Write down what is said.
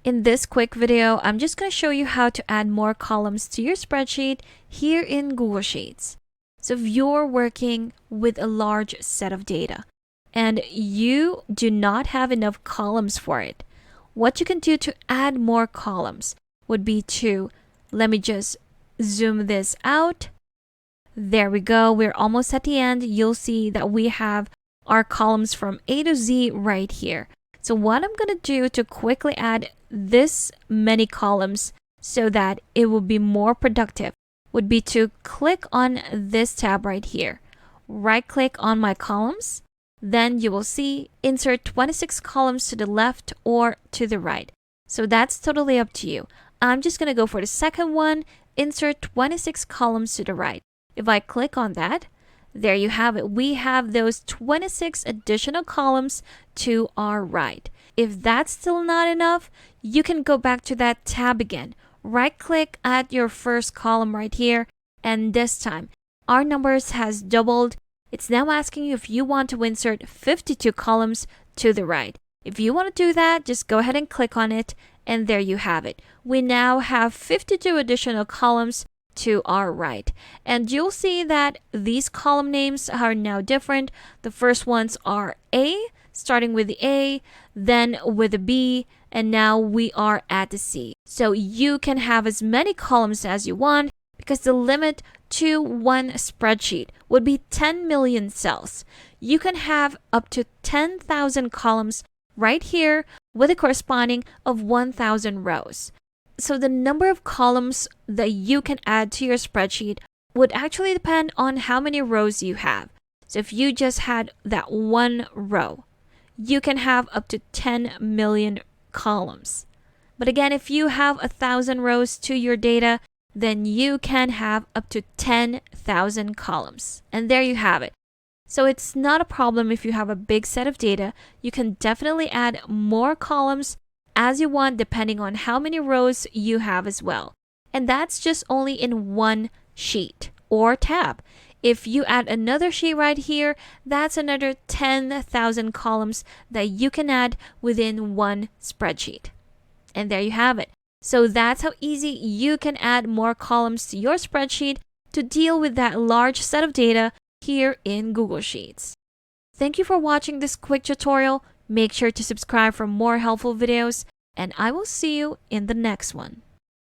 In this quick video, I'm just going to show you how to add more columns to your spreadsheet here in Google Sheets. So if you're working with a large set of data and you do not have enough columns for it, what you can do to add more columns would be to, let me just zoom this out. There we go. We're almost at the end. You'll see that we have our columns from A to Z right here. So what I'm going to do to quickly add this many columns so that it will be more productive would be to click on this tab right here. Right click on my columns. Then you will see insert 26 columns to the left or to the right. So that's totally up to you. I'm just going to go for the second one, insert 26 columns to the right. If I click on that, there you have it. We have those 26 additional columns to our right. If that's still not enough, you can go back to that tab again. Right click at your first column right here, and this time our numbers has doubled. It's now asking you if you want to insert 52 columns to the right. If you want to do that, just go ahead and click on it, and there you have it. We now have 52 additional columns to our right. And you'll see that these column names are now different. The first ones are A, starting with the A, then with the B, and now we are at the C. So you can have as many columns as you want because the limit to one spreadsheet would be 10 million cells. You can have up to 10,000 columns right here with a corresponding of 1,000 rows. So the number of columns that you can add to your spreadsheet would actually depend on how many rows you have. So if you just had that one row, you can have up to 10 million columns. But again, if you have 1,000 rows to your data, then you can have up to 10,000 columns. And there you have it. So it's not a problem if you have a big set of data. You can definitely add more columns as you want depending on how many rows you have as well. And that's just only in one sheet or tab. If you add another sheet right here, that's another 10,000 columns that you can add within one spreadsheet. And there you have it. So that's how easy you can add more columns to your spreadsheet to deal with that large set of data here in Google Sheets. Thank you for watching this quick tutorial. Make sure to subscribe for more helpful videos, and I will see you in the next one.